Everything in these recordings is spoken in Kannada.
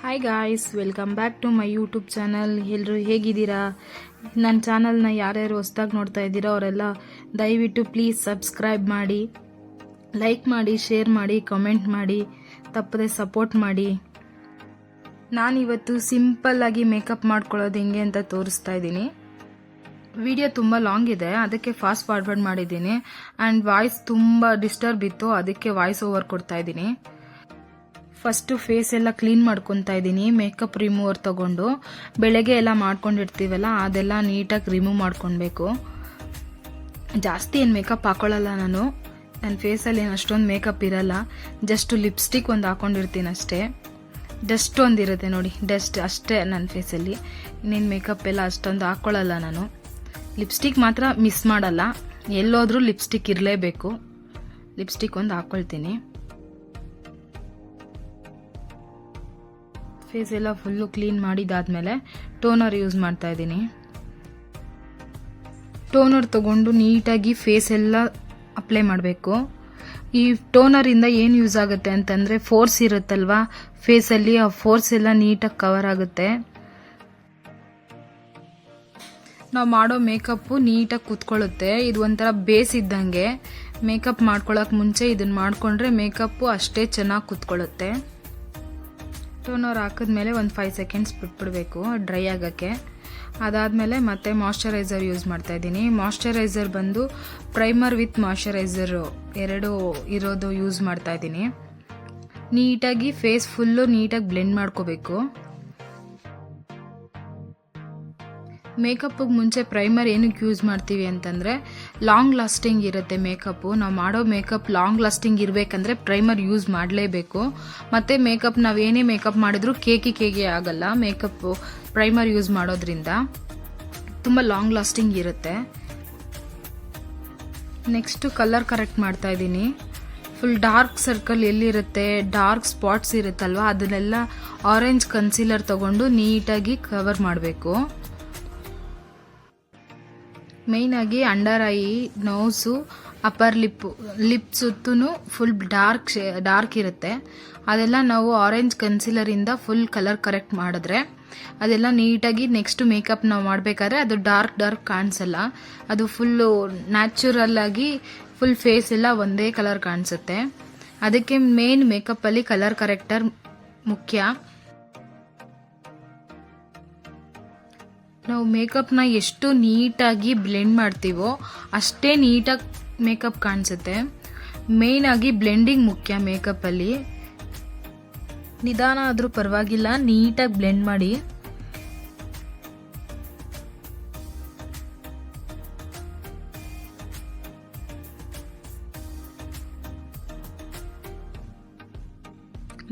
Hi guys, welcome back to my YouTube channel. ಎಲ್ಲರೂ ಹೇಗಿದ್ದೀರಾ? ನನ್ನ ಚಾನಲ್ನ ಯಾರ್ಯಾರು ಹೊಸ್ದಾಗಿ ನೋಡ್ತಾ ಇದ್ದೀರಾ ಅವರೆಲ್ಲ ದಯವಿಟ್ಟು ಪ್ಲೀಸ್ ಸಬ್ಸ್ಕ್ರೈಬ್ ಮಾಡಿ, ಲೈಕ್ ಮಾಡಿ, ಶೇರ್ ಮಾಡಿ, ಕಮೆಂಟ್ ಮಾಡಿ, ತಪ್ಪದೆ ಸಪೋರ್ಟ್ ಮಾಡಿ. ನಾನಿವತ್ತು ಸಿಂಪಲ್ಲಾಗಿ ಮೇಕಪ್ ಮಾಡ್ಕೊಳ್ಳೋದು ಹೆಂಗೆ ಅಂತ ತೋರಿಸ್ತಾ ಇದ್ದೀನಿ. ವಿಡಿಯೋ ತುಂಬ ಲಾಂಗ್ ಇದೆ, ಅದಕ್ಕೆ ಫಾಸ್ಟ್ ಫಾರ್ವರ್ಡ್ ಮಾಡಿದ್ದೀನಿ. ಆ್ಯಂಡ್ ವಾಯ್ಸ್ ತುಂಬ ಡಿಸ್ಟರ್ಬ್ ಇತ್ತು, ಅದಕ್ಕೆ ವಾಯ್ಸ್ ಓವರ್ ಕೊಡ್ತಾ ಇದ್ದೀನಿ. ಫಸ್ಟು ಫೇಸ್ ಎಲ್ಲ ಕ್ಲೀನ್ ಮಾಡ್ಕೊತಾ ಇದ್ದೀನಿ. ಮೇಕಪ್ ರಿಮೂವರ್ ತಗೊಂಡು ಬೆಳಗ್ಗೆ ಎಲ್ಲ ಮಾಡ್ಕೊಂಡಿರ್ತೀವಲ್ಲ ಅದೆಲ್ಲ ನೀಟಾಗಿ ರಿಮೂವ್ ಮಾಡ್ಕೊಳ್ಬೇಕು. ಜಾಸ್ತಿ ಏನು ಮೇಕಪ್ ಹಾಕೊಳ್ಳಲ್ಲ ನಾನು. ನನ್ನ ಫೇಸಲ್ಲಿ ಏನು ಅಷ್ಟೊಂದು ಮೇಕಪ್ ಇರಲ್ಲ. ಜಸ್ಟ್ ಲಿಪ್ಸ್ಟಿಕ್ ಒಂದು ಹಾಕೊಂಡಿರ್ತೀನಿ ಅಷ್ಟೇ. ಡಸ್ಟ್ ಒಂದಿರುತ್ತೆ ನೋಡಿ, ಡಸ್ಟ್ ಅಷ್ಟೇ ನನ್ನ ಫೇಸಲ್ಲಿ. ಇನ್ನೇನು ಮೇಕಪ್ ಎಲ್ಲ ಅಷ್ಟೊಂದು ಹಾಕ್ಕೊಳ್ಳಲ್ಲ ನಾನು. ಲಿಪ್ಸ್ಟಿಕ್ ಮಾತ್ರ ಮಿಸ್ ಮಾಡಲ್ಲ, ಎಲ್ಲೋದ್ರೂ ಲಿಪ್ಸ್ಟಿಕ್ ಇರಲೇಬೇಕು. ಲಿಪ್ಸ್ಟಿಕ್ ಒಂದು ಹಾಕ್ಕೊಳ್ತೀನಿ. ಫೇಸ್ ಎಲ್ಲ ಫುಲ್ಲು ಕ್ಲೀನ್ ಮಾಡಿದಾದ್ಮೇಲೆ ಟೋನರ್ ಯೂಸ್ ಮಾಡ್ತಾ ಇದ್ದೀನಿ. ಟೋನರ್ ತಗೊಂಡು ನೀಟಾಗಿ ಫೇಸ್ ಎಲ್ಲ ಅಪ್ಲೈ ಮಾಡಬೇಕು. ಈ ಟೋನರಿಂದ ಏನು ಯೂಸ್ ಆಗುತ್ತೆ ಅಂತಂದರೆ, ಫೋರ್ಸ್ ಇರುತ್ತಲ್ವಾ ಫೇಸಲ್ಲಿ, ಆ ಫೋರ್ಸ್ ಎಲ್ಲ ನೀಟಾಗಿ ಕವರ್ ಆಗುತ್ತೆ. ನಾವು ಮಾಡೋ ಮೇಕಪ್ಪು ನೀಟಾಗಿ ಕೂತ್ಕೊಳ್ಳುತ್ತೆ. ಇದು ಒಂಥರ ಬೇಸ್ ಇದ್ದಂಗೆ. ಮೇಕಪ್ ಮಾಡ್ಕೊಳ್ಳೋಕೆ ಮುಂಚೆ ಇದನ್ನು ಮಾಡಿಕೊಂಡ್ರೆ ಮೇಕಪ್ಪು ಅಷ್ಟೇ ಚೆನ್ನಾಗಿ ಕೂತ್ಕೊಳ್ಳುತ್ತೆ. ಟೋನರ್ ಹಾಕಿದ್ಮೇಲೆ ಒಂದು 5 ಸೆಕೆಂಡ್ಸ್ ಬಿಟ್ಬಿಡಬೇಕು ಡ್ರೈ ಆಗೋಕ್ಕೆ. ಅದಾದಮೇಲೆ ಮತ್ತೆ ಮಾಯ್ಶ್ಚರೈಸರ್ ಯೂಸ್ ಮಾಡ್ತಾ ಇದ್ದೀನಿ. ಮಾಯ್ಶ್ಚರೈಸರ್ ಬಂದು ಪ್ರೈಮರ್ ವಿತ್ ಮಾಯ್ಶ್ಚರೈಸರ್ ಎರಡು ಇರೋದು ಯೂಸ್ ಮಾಡ್ತಾ ಇದ್ದೀನಿ. ನೀಟಾಗಿ ಫೇಸ್ ಫುಲ್ಲು ನೀಟಾಗಿ ಬ್ಲೆಂಡ್ ಮಾಡ್ಕೋಬೇಕು. ಮೇಕಪ್ಪಿಗೆ ಮುಂಚೆ ಪ್ರೈಮರ್ ಏನಕ್ಕೆ ಯೂಸ್ ಮಾಡ್ತೀವಿ ಅಂತಂದರೆ, ಲಾಂಗ್ ಲಾಸ್ಟಿಂಗ್ ಇರುತ್ತೆ ಮೇಕಪ್ಪು. ನಾವು ಮಾಡೋ ಮೇಕಪ್ ಲಾಂಗ್ ಲಾಸ್ಟಿಂಗ್ ಇರಬೇಕಂದ್ರೆ ಪ್ರೈಮರ್ ಯೂಸ್ ಮಾಡಲೇಬೇಕು. ಮತ್ತು ಮೇಕಪ್ ನಾವೇನೇ ಮೇಕಪ್ ಮಾಡಿದ್ರೂ ಕೇಕಿ ಆಗಲ್ಲ. ಮೇಕಪ್ಪು ಪ್ರೈಮರ್ ಯೂಸ್ ಮಾಡೋದ್ರಿಂದ ತುಂಬ ಲಾಂಗ್ ಲಾಸ್ಟಿಂಗ್ ಇರುತ್ತೆ. ನೆಕ್ಸ್ಟು ಕಲರ್ ಕರೆಕ್ಟ್ ಮಾಡ್ತಾ ಇದ್ದೀನಿ. ಫುಲ್ ಡಾರ್ಕ್ ಸರ್ಕಲ್ ಎಲ್ಲಿರುತ್ತೆ, ಡಾರ್ಕ್ ಸ್ಪಾಟ್ಸ್ ಇರುತ್ತಲ್ವ, ಅದನ್ನೆಲ್ಲ ಆರೆಂಜ್ ಕನ್ಸೀಲರ್ ತಗೊಂಡು ನೀಟಾಗಿ ಕವರ್ ಮಾಡಬೇಕು. ಮೇಯ್ನಾಗಿ under eye, nose, upper lip ಸುತ್ತೂ ಫುಲ್ ಡಾರ್ಕ್ ಇರುತ್ತೆ. ಅದೆಲ್ಲ ನಾವು ಆರೆಂಜ್ ಕನ್ಸಿಲರಿಂದ ಫುಲ್ ಕಲರ್ ಕರೆಕ್ಟ್ ಮಾಡಿದ್ರೆ ಅದೆಲ್ಲ ನೀಟಾಗಿ ನೆಕ್ಸ್ಟ್ ಮೇಕಪ್ ನಾವು ಮಾಡಬೇಕಾದ್ರೆ ಅದು ಡಾರ್ಕ್ ಕಾಣಿಸಲ್ಲ. ಅದು ಫುಲ್ಲು ನ್ಯಾಚುರಲ್ ಆಗಿ ಫುಲ್ ಫೇಸ್ ಎಲ್ಲ ಒಂದೇ ಕಲರ್ ಕಾಣಿಸುತ್ತೆ. ಅದಕ್ಕೆ ಮೇನ್ ಮೇಕಪ್ಪಲ್ಲಿ ಕಲರ್ ಕರೆಕ್ಟರ್ ಮುಖ್ಯ. ನಾವು ಮೇಕಪ್ನ ಎಷ್ಟು ನೀಟಾಗಿ ಬ್ಲೆಂಡ್ ಮಾಡ್ತೀವೋ ಅಷ್ಟೇ ನೀಟಾಗಿ ಮೇಕಪ್ ಕಾಣಿಸುತ್ತೆ. ಮೇಯ್ನಾಗಿ ಬ್ಲೆಂಡಿಂಗ್ ಮುಖ್ಯ ಮೇಕಪ್ಪಲ್ಲಿ. ನಿಧಾನ ಆದರೂ ಪರವಾಗಿಲ್ಲ, ನೀಟಾಗಿ ಬ್ಲೆಂಡ್ ಮಾಡಿ.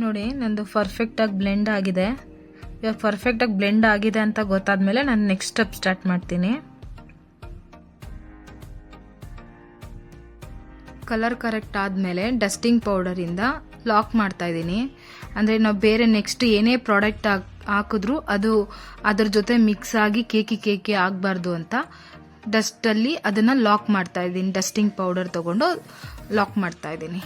ನೋಡಿ, ನಂದು ಪರ್ಫೆಕ್ಟಾಗಿ ಬ್ಲೆಂಡ್ ಆಗಿದೆ. ಇವಾಗ ಪರ್ಫೆಕ್ಟಾಗಿ ಬ್ಲೆಂಡ್ ಆಗಿದೆ ಅಂತ ಗೊತ್ತಾದ್ಮೇಲೆ ನಾನು ನೆಕ್ಸ್ಟ್ ಸ್ಟೆಪ್ ಸ್ಟಾರ್ಟ್ ಮಾಡ್ತೀನಿ. ಕಲರ್ ಕರೆಕ್ಟ್ ಆದಮೇಲೆ ಡಸ್ಟಿಂಗ್ ಪೌಡರಿಂದ ಲಾಕ್ ಮಾಡ್ತಾ ಇದ್ದೀನಿ. ಅಂದರೆ ನಾವು ಬೇರೆ ನೆಕ್ಸ್ಟ್ ಏನೇ ಪ್ರಾಡಕ್ಟ್ ಹಾಕಿದ್ರೂ ಅದು ಅದ್ರ ಜೊತೆ ಮಿಕ್ಸ್ ಆಗಿ ಕೇಕಿ ಆಗಬಾರ್ದು ಅಂತ ಡಸ್ಟಲ್ಲಿ ಅದನ್ನು ಲಾಕ್ ಮಾಡ್ತಾ ಇದ್ದೀನಿ. ಡಸ್ಟಿಂಗ್ ಪೌಡರ್ ತಗೊಂಡು ಲಾಕ್ ಮಾಡ್ತಾ ಇದ್ದೀನಿ.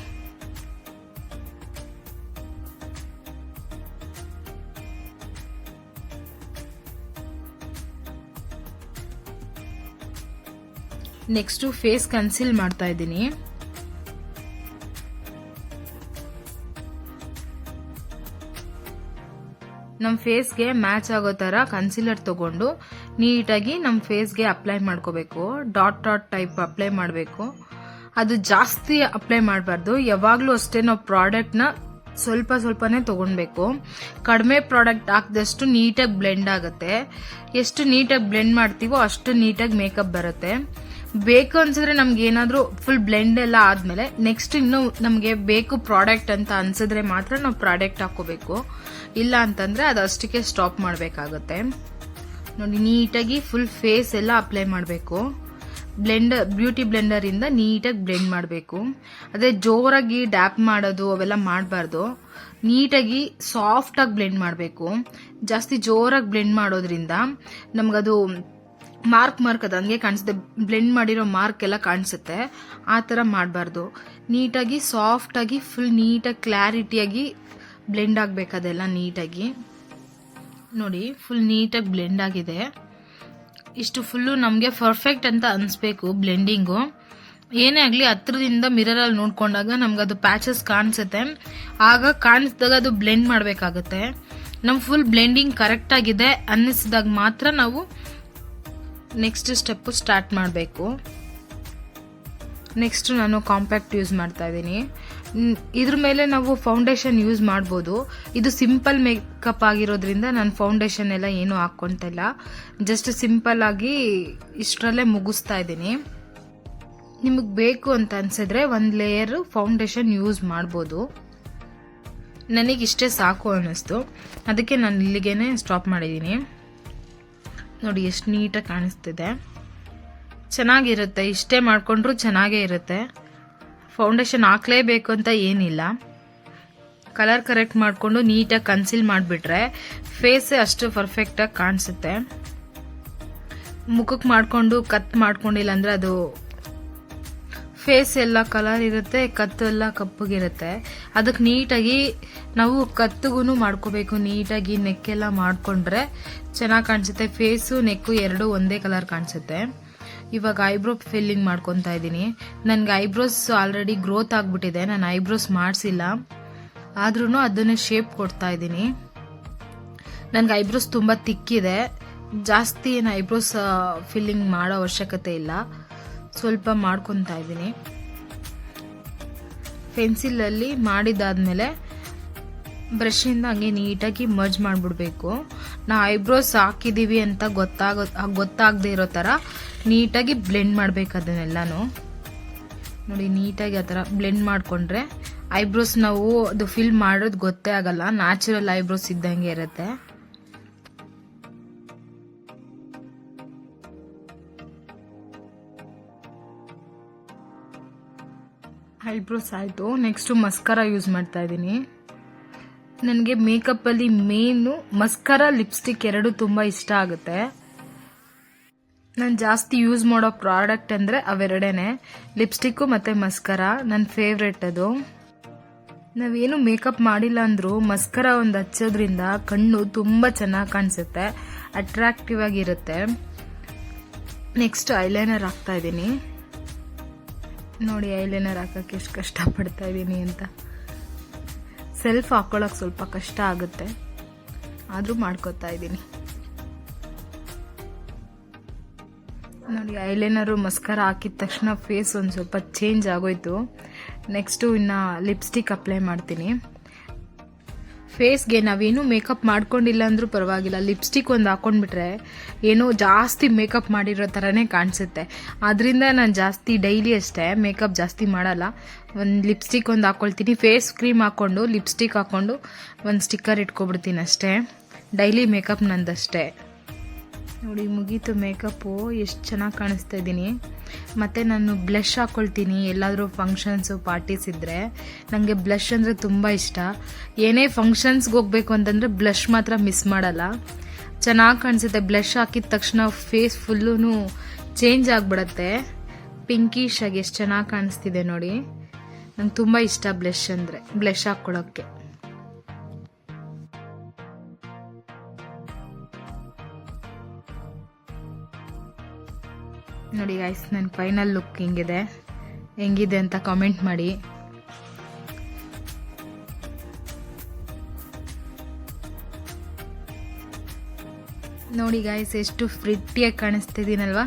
ನೆಕ್ಸ್ಟು ಫೇಸ್ ಕನ್ಸೀಲ್ ಮಾಡ್ತಾ ಇದ್ದೀನಿ. ನಮ್ಮ ಫೇಸ್ಗೆ ಮ್ಯಾಚ್ ಆಗೋ ಥರ ಕನ್ಸೀಲರ್ ತಗೊಂಡು ನೀಟಾಗಿ ನಮ್ಮ ಫೇಸ್ಗೆ ಅಪ್ಲೈ ಮಾಡ್ಕೋಬೇಕು. ಡಾಟ್ ಟೈಪ್ ಅಪ್ಲೈ ಮಾಡಬೇಕು. ಅದು ಜಾಸ್ತಿ ಅಪ್ಲೈ ಮಾಡಬಾರ್ದು. ಯಾವಾಗಲೂ ಅಷ್ಟೇ ನಾವು ಪ್ರಾಡಕ್ಟ್ನ ಸ್ವಲ್ಪನೇ ತಗೊಳ್ಬೇಕು. ಕಡಿಮೆ ಪ್ರಾಡಕ್ಟ್ ಹಾಕಿದಷ್ಟು ನೀಟಾಗಿ ಬ್ಲೆಂಡ್ ಆಗುತ್ತೆ. ಎಷ್ಟು ನೀಟಾಗಿ ಬ್ಲೆಂಡ್ ಮಾಡ್ತೀವೋ ಅಷ್ಟು ನೀಟಾಗಿ ಮೇಕಪ್ ಬರುತ್ತೆ. ಬೇಕು ಅನ್ಸಿದ್ರೆ ನಮ್ಗೆ ಏನಾದರೂ ಫುಲ್ ಬ್ಲೆಂಡ್ ಎಲ್ಲ ಆದಮೇಲೆ ನೆಕ್ಸ್ಟ್ ಇನ್ನು ನಮಗೆ ಬೇಕು ಪ್ರಾಡಕ್ಟ್ ಅಂತ ಅನ್ಸಿದ್ರೆ ಮಾತ್ರ ನಾವು ಪ್ರಾಡಕ್ಟ್ ಹಾಕೋಬೇಕು. ಇಲ್ಲ ಅಂತಂದರೆ ಅದು ಅಷ್ಟಕ್ಕೆ ಸ್ಟಾಪ್ ಮಾಡಬೇಕಾಗುತ್ತೆ. ನೋಡಿ, ನೀಟಾಗಿ ಫುಲ್ ಫೇಸ್ ಎಲ್ಲ ಅಪ್ಲೈ ಮಾಡಬೇಕು. ಬ್ಯೂಟಿ ಬ್ಲೆಂಡರಿಂದ ನೀಟಾಗಿ ಬ್ಲೆಂಡ್ ಮಾಡಬೇಕು. ಅದೇ ಜೋರಾಗಿ ಡ್ಯಾಪ್ ಮಾಡೋದು ಅವೆಲ್ಲ ಮಾಡಬಾರ್ದು. ನೀಟಾಗಿ ಸಾಫ್ಟಾಗಿ ಬ್ಲೆಂಡ್ ಮಾಡಬೇಕು. ಜಾಸ್ತಿ ಜೋರಾಗಿ ಬ್ಲೆಂಡ್ ಮಾಡೋದ್ರಿಂದ ನಮಗದು ಮಾರ್ಕ್ ಅದು ಹಂಗೆ ಕಾಣಿಸುತ್ತೆ. ಬ್ಲೆಂಡ್ ಮಾಡಿರೋ ಮಾರ್ಕ್ ಎಲ್ಲ ಕಾಣಿಸುತ್ತೆ. ಆ ಥರ ಮಾಡಬಾರ್ದು. ನೀಟಾಗಿ ಸಾಫ್ಟಾಗಿ ಫುಲ್ ನೀಟಾಗಿ ಕ್ಲಾರಿಟಿಯಾಗಿ ಬ್ಲೆಂಡ್ ಆಗಬೇಕು ಅದೆಲ್ಲ ನೀಟಾಗಿ. ನೋಡಿ ಫುಲ್ ನೀಟಾಗಿ ಬ್ಲೆಂಡ್ ಆಗಿದೆ. ಇಷ್ಟು ಫುಲ್ಲು ನಮಗೆ ಪರ್ಫೆಕ್ಟ್ ಅಂತ ಅನಿಸ್ಬೇಕು ಬ್ಲೆಂಡಿಂಗು. ಏನೇ ಆಗಲಿ ಹತ್ರದಿಂದ ಮಿರರಲ್ಲಿ ನೋಡ್ಕೊಂಡಾಗ ನಮ್ಗೆ ಅದು ಪ್ಯಾಚಸ್ ಕಾಣಿಸುತ್ತೆ. ಆಗ ಕಾಣಿಸಿದಾಗ ಅದು ಬ್ಲೆಂಡ್ ಮಾಡಬೇಕಾಗುತ್ತೆ. ನಮ್ಮ ಫುಲ್ ಬ್ಲೆಂಡಿಂಗ್ ಕರೆಕ್ಟ್ ಆಗಿದೆ ಅನ್ನಿಸಿದಾಗ ಮಾತ್ರ ನಾವು ನೆಕ್ಸ್ಟ್ ಸ್ಟೆಪ್ಪು ಸ್ಟಾರ್ಟ್ ಮಾಡಬೇಕು. ನೆಕ್ಸ್ಟ್ ನಾನು ಕಾಂಪ್ಯಾಕ್ಟ್ ಯೂಸ್ ಮಾಡ್ತಾ ಇದ್ದೀನಿ. ಇದ್ರ ಮೇಲೆ ನಾವು ಫೌಂಡೇಶನ್ ಯೂಸ್ ಮಾಡ್ಬೋದು. ಇದು ಸಿಂಪಲ್ ಮೇಕಪ್ ಆಗಿರೋದ್ರಿಂದ ನಾನು ಫೌಂಡೇಶನ್ ಎಲ್ಲ ಏನೂ ಹಾಕ್ಕೊಂತಿಲ್ಲ. ಜಸ್ಟ್ ಸಿಂಪಲ್ ಆಗಿ ಇಷ್ಟರಲ್ಲೇ ಮುಗಿಸ್ತಾ ಇದ್ದೀನಿ. ನಿಮಗೆ ಬೇಕು ಅಂತ ಅನ್ಸಿದ್ರೆ ಒಂದು ಲೇಯರ್ ಫೌಂಡೇಶನ್ ಯೂಸ್ ಮಾಡ್ಬೋದು. ನನಗಿಷ್ಟೇ ಸಾಕು ಅನ್ನಿಸ್ತು, ಅದಕ್ಕೆ ನಾನು ಇಲ್ಲಿಗೇನೆ ಸ್ಟಾಪ್ ಮಾಡಿದ್ದೀನಿ. ನೋಡಿ ಎಷ್ಟು ನೀಟಾಗಿ ಕಾಣಿಸ್ತಿದೆ, ಚೆನ್ನಾಗಿರುತ್ತೆ. ಇಷ್ಟೇ ಮಾಡಿಕೊಂಡ್ರೂ ಚೆನ್ನಾಗೇ ಇರುತ್ತೆ. ಫೌಂಡೇಶನ್ ಹಾಕ್ಲೇಬೇಕು ಅಂತ ಏನಿಲ್ಲ. ಕಲರ್ ಕರೆಕ್ಟ್ ಮಾಡಿಕೊಂಡು ನೀಟಾಗಿ ಕನ್ಸೀಲ್ ಮಾಡಿಬಿಟ್ರೆ ಫೇಸೇ ಅಷ್ಟು ಪರ್ಫೆಕ್ಟಾಗಿ ಕಾಣಿಸುತ್ತೆ. ಮುಖಕ್ಕೆ ಮಾಡಿಕೊಂಡು ಕತ್ ಮಾಡ್ಕೊಂಡಿಲ್ಲ ಅಂದರೆ ಅದು ಫೇಸ್ ಎಲ್ಲ ಕಲರ್ ಇರುತ್ತೆ, ಕತ್ತು ಎಲ್ಲ ಕಪ್ಪಗಿರುತ್ತೆ. ಅದಕ್ಕೆ ನೀಟಾಗಿ ನಾವು ಕತ್ತಿಗೂ ಮಾಡ್ಕೋಬೇಕು. ನೀಟಾಗಿ ನೆಕ್ಕೆಲ್ಲ ಮಾಡಿಕೊಂಡ್ರೆ ಚೆನ್ನಾಗಿ ಕಾಣಿಸುತ್ತೆ. ಫೇಸು ನೆಕ್ಕು ಎರಡೂ ಒಂದೇ ಕಲರ್ ಕಾಣಿಸುತ್ತೆ. ಇವಾಗ ಐಬ್ರೋ ಫಿಲ್ಲಿಂಗ್ ಮಾಡ್ಕೊತಾ ಇದ್ದೀನಿ. ನನಗೆ ಐಬ್ರೋಸ್ ಆಲ್ರೆಡಿ ಗ್ರೋತ್ ಆಗಿಬಿಟ್ಟಿದೆ. ನಾನು ಐಬ್ರೋಸ್ ಮಾಡಿಸಿಲ್ಲ, ಆದ್ರೂ ಅದನ್ನೇ ಶೇಪ್ ಕೊಡ್ತಾ ಇದ್ದೀನಿ. ನನಗೆ ಐಬ್ರೋಸ್ ತುಂಬ ತಿಕ್ಕಿದೆ. ಜಾಸ್ತಿ ಏನು ಐಬ್ರೋಸ್ ಫಿಲ್ಲಿಂಗ್ ಮಾಡೋ ಅವಶ್ಯಕತೆ ಇಲ್ಲ, ಸ್ವಲ್ಪ ಮಾಡ್ಕೊತಾ ಇದ್ದೀನಿ. ಪೆನ್ಸಿಲಲ್ಲಿ ಮಾಡಿದಾದ್ಮೇಲೆ ಬ್ರಷಿಂದ ಹಂಗೆ ನೀಟಾಗಿ ಮರ್ಜ್ ಮಾಡಿಬಿಡ್ಬೇಕು. ನಾವು ಐಬ್ರೋಸ್ ಹಾಕಿದ್ದೀವಿ ಅಂತ ಗೊತ್ತಾಗದೇ ಇರೋ ಥರ ನೀಟಾಗಿ ಬ್ಲೆಂಡ್ ಮಾಡಬೇಕು ಅದನ್ನೆಲ್ಲನೂ. ನೋಡಿ ನೀಟಾಗಿ ಆ ಥರ ಬ್ಲೆಂಡ್ ಮಾಡಿಕೊಂಡ್ರೆ ಐಬ್ರೋಸ್ ನಾವು ಅದು ಫಿಲ್ ಮಾಡೋದು ಗೊತ್ತೇ ಆಗಲ್ಲ. ನ್ಯಾಚುರಲ್ ಐಬ್ರೋಸ್ ಇದ್ದಂಗೆ ಇರುತ್ತೆ. ಐಬ್ರೋಸ್ ಆಯಿತು. ನೆಕ್ಸ್ಟು ಮಸ್ಕರ ಯೂಸ್ ಮಾಡ್ತಾ ಇದ್ದೀನಿ. ನನಗೆ ಮೇಕಪ್ಪಲ್ಲಿ ಮೇನು ಮಸ್ಕರ, ಲಿಪ್ಸ್ಟಿಕ್ ಎರಡು ತುಂಬ ಇಷ್ಟ ಆಗುತ್ತೆ. ನಾನು ಜಾಸ್ತಿ ಯೂಸ್ ಮಾಡೋ ಪ್ರಾಡಕ್ಟ್ ಅಂದರೆ ಅವೆರಡೇ, ಲಿಪ್ಸ್ಟಿಕ್ಕು ಮತ್ತು ಮಸ್ಕರ. ನನ್ನ ಫೇವ್ರೆಟ್ ಅದು. ನಾವೇನು ಮೇಕಪ್ ಮಾಡಿಲ್ಲ ಅಂದರೂ ಮಸ್ಕರ ಒಂದು ಹಚ್ಚೋದ್ರಿಂದ ಕಣ್ಣು ತುಂಬ ಚೆನ್ನಾಗಿ ಕಾಣಿಸುತ್ತೆ, ಅಟ್ರಾಕ್ಟಿವ್ ಆಗಿರುತ್ತೆ. ನೆಕ್ಸ್ಟ್ ಐಲೈನರ್ ಹಾಕ್ತಾ ಇದ್ದೀನಿ. ನೋಡಿ ಐಲೈನರ್ ಹಾಕೋಕ್ಕೆ ಎಷ್ಟು ಕಷ್ಟಪಡ್ತಾ ಇದ್ದೀನಿ ಅಂತ. ಸೆಲ್ಫ್ ಹಾಕ್ಕೊಳ್ಳೋಕೆ ಸ್ವಲ್ಪ ಕಷ್ಟ ಆಗುತ್ತೆ, ಆದರೂ ಮಾಡ್ಕೋತಾ ಇದ್ದೀನಿ. ನೋಡಿ ಐಲೈನರು ಮಸ್ಕರ ಹಾಕಿದ ತಕ್ಷಣ ಫೇಸ್ ಒಂದು ಸ್ವಲ್ಪ ಚೇಂಜ್ ಆಗೋಯ್ತು. ನೆಕ್ಸ್ಟು ಇನ್ನು ಲಿಪ್ಸ್ಟಿಕ್ ಅಪ್ಲೈ ಮಾಡ್ತೀನಿ. ಫೇಸ್ಗೆ ನಾವೇನು ಮೇಕಪ್ ಮಾಡ್ಕೊಂಡಿಲ್ಲ ಅಂದರೂ ಪರವಾಗಿಲ್ಲ, ಲಿಪ್ಸ್ಟಿಕ್ ಒಂದು ಹಾಕೊಂಡ್ಬಿಟ್ರೆ ಏನೋ ಜಾಸ್ತಿ ಮೇಕಪ್ ಮಾಡಿರೋ ಥರನೇ ಕಾಣಿಸುತ್ತೆ. ಅದರಿಂದ ನಾನು ಜಾಸ್ತಿ ಡೈಲಿ ಅಷ್ಟೇ ಮೇಕಪ್ ಜಾಸ್ತಿ ಮಾಡಲ್ಲ. ಒಂದು ಲಿಪ್ಸ್ಟಿಕ್ ಒಂದು ಹಾಕ್ಕೊಳ್ತೀನಿ, ಫೇಸ್ ಕ್ರೀಮ್ ಹಾಕ್ಕೊಂಡು ಲಿಪ್ಸ್ಟಿಕ್ ಹಾಕ್ಕೊಂಡು ಒಂದು ಸ್ಟಿಕ್ಕರ್ ಇಟ್ಕೊಬಿಡ್ತೀನಿ ಅಷ್ಟೇ. ಡೈಲಿ ಮೇಕಪ್ ನಂದಷ್ಟೇ. ನೋಡಿ ಮುಗೀತು ಮೇಕಪ್ಪು. ಎಷ್ಟು ಚೆನ್ನಾಗಿ ಕಾಣಿಸ್ತಾ ಇದ್ದೀನಿ. ಮತ್ತು ನಾನು ಬ್ಲಷ್ ಹಾಕ್ಕೊಳ್ತೀನಿ ಎಲ್ಲಾದರೂ ಫಂಕ್ಷನ್ಸು ಪಾರ್ಟೀಸ್ ಇದ್ದರೆ. ನನಗೆ ಬ್ಲಷ್ ಅಂದರೆ ತುಂಬ ಇಷ್ಟ. ಏನೇ ಫಂಕ್ಷನ್ಸ್ಗೆ ಹೋಗಬೇಕು ಅಂತಂದರೆ ಬ್ಲಷ್ ಮಾತ್ರ ಮಿಸ್ ಮಾಡಲ್ಲ. ಚೆನ್ನಾಗಿ ಕಾಣಿಸುತ್ತೆ. ಬ್ಲಷ್ ಹಾಕಿದ ತಕ್ಷಣ ಫೇಸ್ ಫುಲ್ಲೂ ಚೇಂಜ್ ಆಗಿಬಿಡತ್ತೆ. ಪಿಂಕಿಶ್ ಆಗಿ ಎಷ್ಟು ಚೆನ್ನಾಗಿ ಕಾಣಿಸ್ತಿದೆ ನೋಡಿ. ನಂಗೆ ತುಂಬ ಇಷ್ಟ ಬ್ಲಷ್ ಅಂದರೆ, ಬ್ಲಷ್ ಹಾಕ್ಕೊಳ್ಳೋಕ್ಕೆ. ನೋಡಿ ಗೈಸ್, ನನ್ನ ಫೈನಲ್ ಲುಕ್ ಹೆಂಗಿದೆ ಅಂತ ಕಾಮೆಂಟ್ ಮಾಡಿ. ನೋಡಿ ಗೈಸ್, ಎಷ್ಟು ಪ್ರಿಟ್ಟಿಯಾಗಿ ಕಾಣಿಸ್ತಿದ್ದೀನಲ್ವಾ.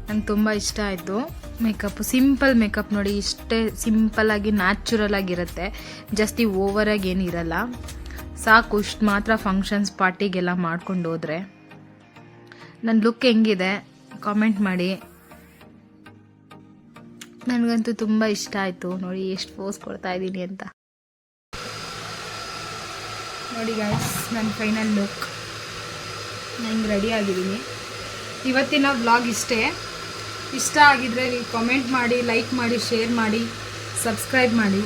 ನಂಗೆ ತುಂಬ ಇಷ್ಟ ಆಯಿತು ಮೇಕಪ್ಪು. ಸಿಂಪಲ್ ಮೇಕಪ್ ನೋಡಿ, ಇಷ್ಟೇ ಸಿಂಪಲ್ಲಾಗಿ ನ್ಯಾಚುರಲ್ ಆಗಿರುತ್ತೆ. ಜಾಸ್ತಿ ಓವರಾಗಿ ಏನಿರಲ್ಲ. ಸಾಕು ಇಷ್ಟು ಮಾತ್ರ ಫಂಕ್ಷನ್ಸ್ ಪಾರ್ಟಿಗೆಲ್ಲ ಮಾಡ್ಕೊಂಡು ಹೋದರೆ. ನನ್ನ ಲುಕ್ ಹೆಂಗಿದೆ ಕಾಮೆಂಟ್ ಮಾಡಿ. ನನಗಂತೂ ತುಂಬ ಇಷ್ಟ ಆಯಿತು. ನೋಡಿ ಎಷ್ಟು ಪೋಸ್ ಕೊಡ್ತಾ ಇದ್ದೀನಿ ಅಂತ. ನೋಡಿ ಗೈಸ್, ನನ್ನ ಫೈನಲ್ ಲುಕ್. ನಂಗೆ ರೆಡಿ ಆಗಿದ್ದೀನಿ. ಇವತ್ತಿನ ವ್ಲಾಗ್ ಇಷ್ಟೇ. ಇಷ್ಟ ಆಗಿದ್ರೆ ನೀವು ಕಾಮೆಂಟ್ ಮಾಡಿ, ಲೈಕ್ ಮಾಡಿ, ಶೇರ್ ಮಾಡಿ, ಸಬ್ಸ್ಕ್ರೈಬ್ ಮಾಡಿ.